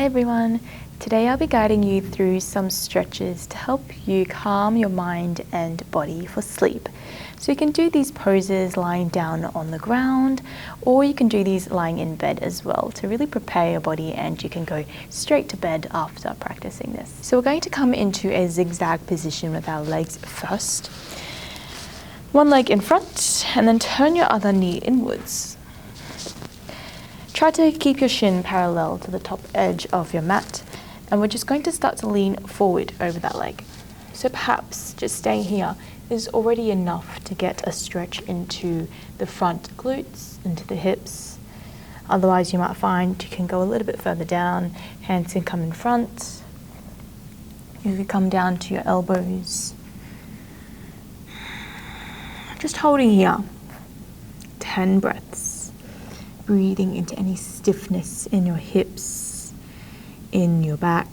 Hi everyone, today I'll be guiding you through some stretches to help you calm your mind and body for sleep. So you can do these poses lying down on the ground, or you can do these lying in bed as well to really prepare your body, and you can go straight to bed after practicing this. So we're going to come into a zigzag position with our legs first. One leg in front and then turn your other knee inwards. Try to keep your shin parallel to the top edge of your mat, and we're just going to start to lean forward over that leg. So perhaps just staying here is already enough to get a stretch into the front glutes, into the hips. Otherwise you might find you can go a little bit further down, hands can come in front. You can come down to your elbows. Just holding here, 10 breaths. Breathing into any stiffness in your hips, in your back.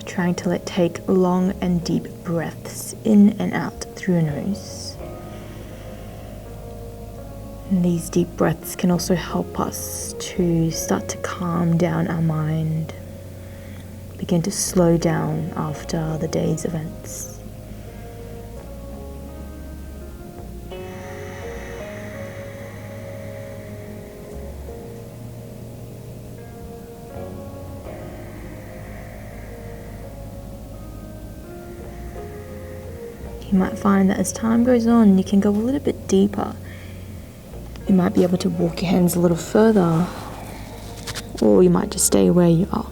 Trying to take long and deep breaths in and out through your nose. And these deep breaths can also help us to start to calm down our mind, begin to slow down after the day's events. You might find that as time goes on, you can go a little bit deeper. You might be able to walk your hands a little further, or you might just stay where you are.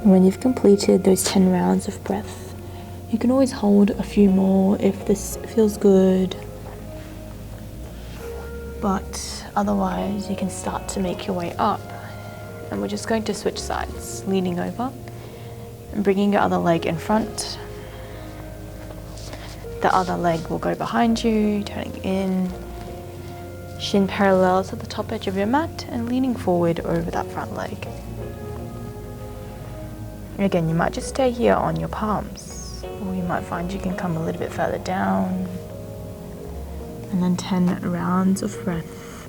When you've completed those 10 rounds of breath, you can always hold a few more if this feels good. But otherwise, you can start to make your way up. And we're just going to switch sides, leaning over and bringing your other leg in front. The other leg will go behind you, turning in. Shin parallel to the top edge of your mat and leaning forward over that front leg. Again, you might just stay here on your palms, or you might find you can come a little bit further down. And then 10 rounds of breath.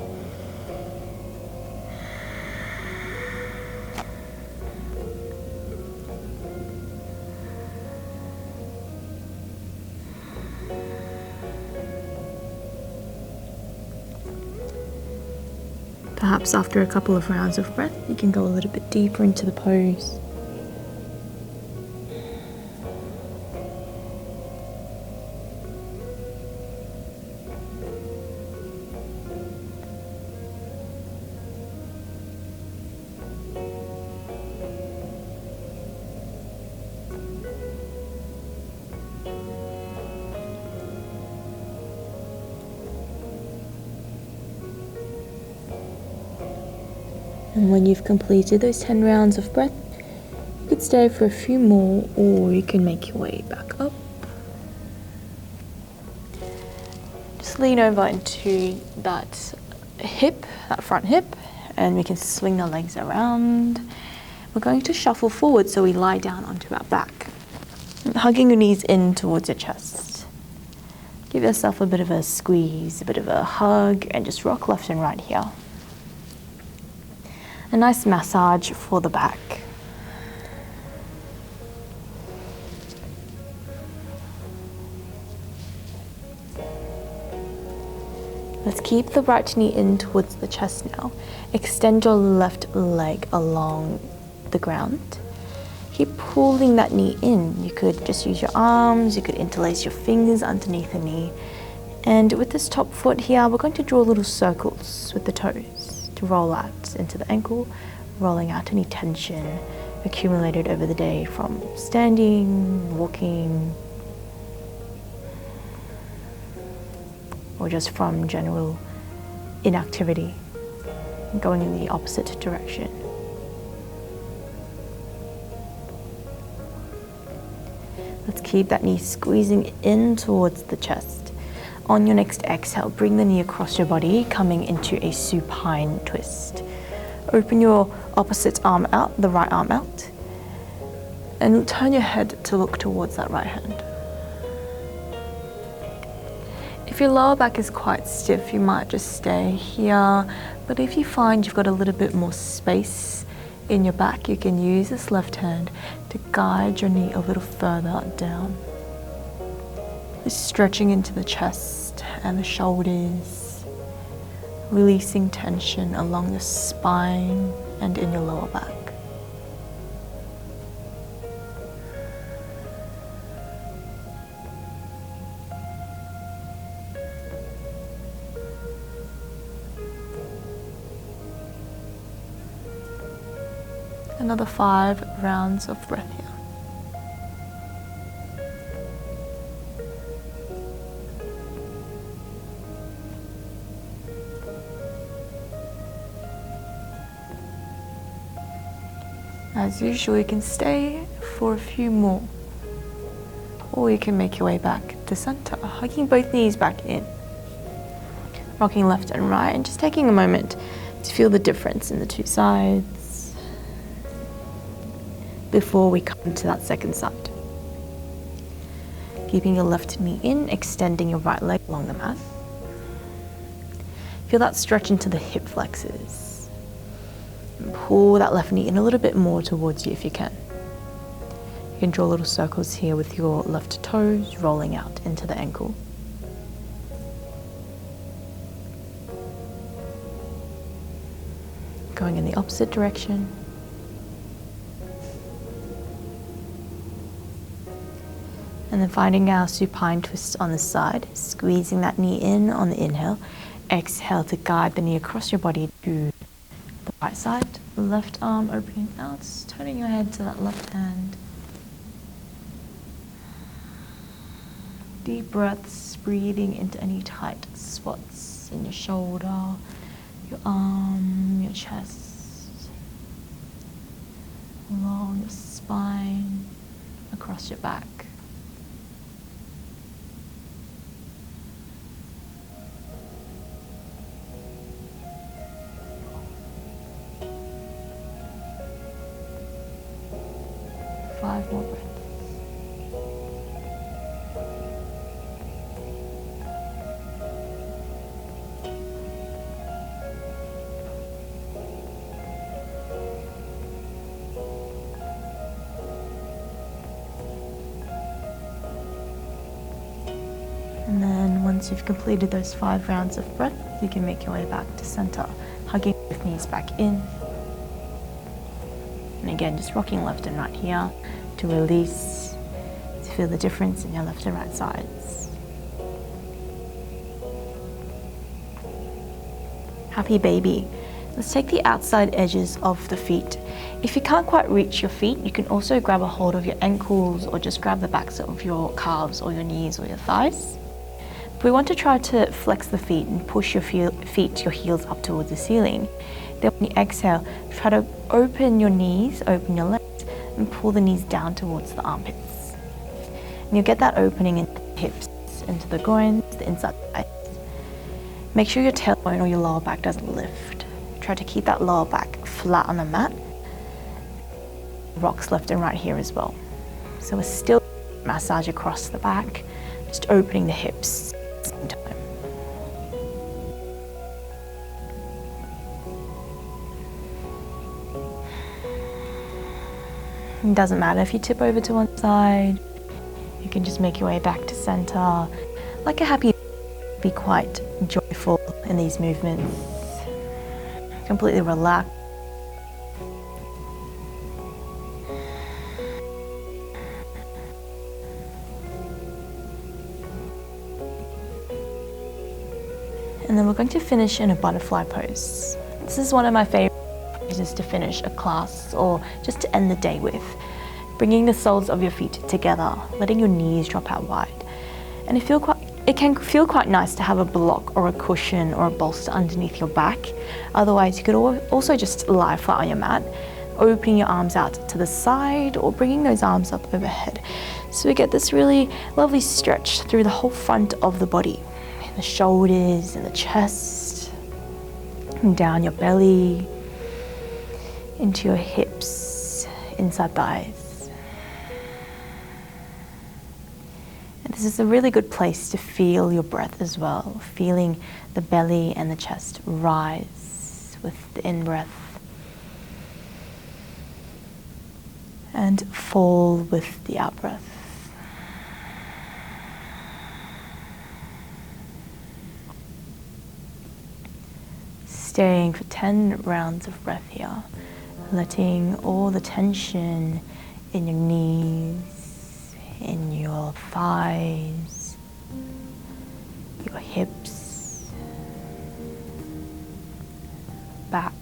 Perhaps after a couple of rounds of breath, you can go a little bit deeper into the pose. And when you've completed those 10 rounds of breath, you could stay for a few more, or you can make your way back up. Just lean over into that hip, that front hip, and we can swing the legs around. We're going to shuffle forward so we lie down onto our back, hugging your knees in towards your chest. Give yourself a bit of a squeeze, a bit of a hug, and just rock left and right here. A nice massage for the back. Let's keep the right knee in towards the chest now. Extend your left leg along the ground. Keep pulling that knee in. You could just use your arms, you could interlace your fingers underneath the knee. And with this top foot here, we're going to draw little circles with the toes to roll out into the ankle, rolling out any tension accumulated over the day from standing, walking, or just from general inactivity, going in the opposite direction. Let's keep that knee squeezing in towards the chest. On your next exhale, bring the knee across your body, coming into a supine twist. Open your opposite arm out, the right arm out, and turn your head to look towards that right hand. If your lower back is quite stiff, you might just stay here, but if you find you've got a little bit more space in your back, you can use this left hand to guide your knee a little further down. Just stretching into the chest and the shoulders, releasing tension along the spine and in your lower back. Another 5 rounds of breath here. As usual, you can stay for a few more, or you can make your way back to center, hugging both knees back in, rocking left and right, and just taking a moment to feel the difference in the two sides before we come to that second side. Keeping your left knee in, extending your right leg along the mat. Feel that stretch into the hip flexors. And pull that left knee in a little bit more towards you if you can. You can draw little circles here with your left toes rolling out into the ankle. Going in the opposite direction. And then finding our supine twist on the side, squeezing that knee in on the inhale. Exhale to guide the knee across your body to the right side. Left arm opening out, turning your head to that left hand. Deep breaths, breathing into any tight spots in your shoulder, your arm, your chest, along your spine, across your back. Five more breaths. And then once you've completed those 5 rounds of breath, you can make your way back to center, hugging both knees back in. And again, just rocking left and right here to release, to feel the difference in your left and right sides. Happy baby. Let's take the outside edges of the feet. If you can't quite reach your feet, you can also grab a hold of your ankles or just grab the backs of your calves or your knees or your thighs. If we want to try to flex the feet and push your feet, your heels up towards the ceiling, then when you exhale, try to open your knees, open your legs, and pull the knees down towards the armpits. And you'll get that opening into the hips, into the groins, the inside thighs. Make sure your tailbone or your lower back doesn't lift. Try to keep that lower back flat on the mat. Rocks left and right here as well. So a still massage across the back, just opening the hips at the same time. It doesn't matter if you tip over to one side, you can just make your way back to center. Like a happy, be quite joyful in these movements. Completely relaxed. And then we're going to finish in a butterfly pose. This is one of my favorite poses to finish a class or just to end the day with. Bringing the soles of your feet together, letting your knees drop out wide. And it can feel quite nice to have a block or a cushion or a bolster underneath your back. Otherwise, you could also just lie flat on your mat, opening your arms out to the side or bringing those arms up overhead. So we get this really lovely stretch through the whole front of the body, the shoulders and the chest, and down your belly, into your hips, inside thighs. And this is a really good place to feel your breath as well, feeling the belly and the chest rise with the in-breath and fall with the out-breath. Staying for 10 rounds of breath here, letting all the tension in your knees, in your thighs, your hips, back,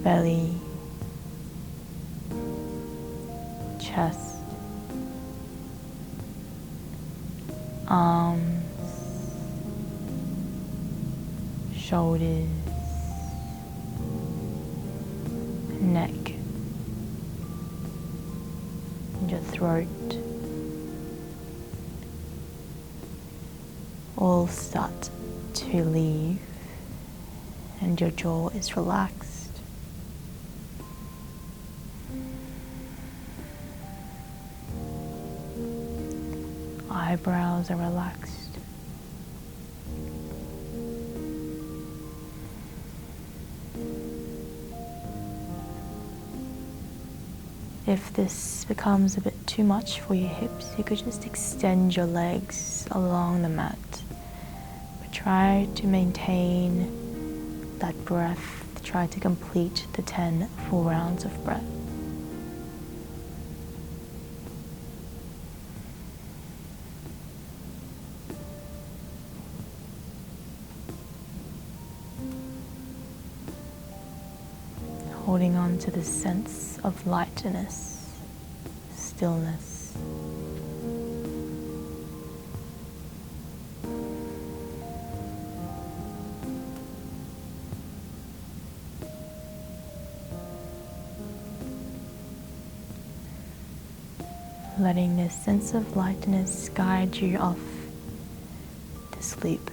belly, chest, arms, shoulders, neck, and your throat all start to leave, and your jaw is relaxed. Eyebrows are relaxed. If this becomes a bit too much for your hips, you could just extend your legs along the mat. But try to maintain that breath. Try to complete the 10 full rounds of breath. Holding on to this sense of lightness, stillness. Letting this sense of lightness guide you off to sleep.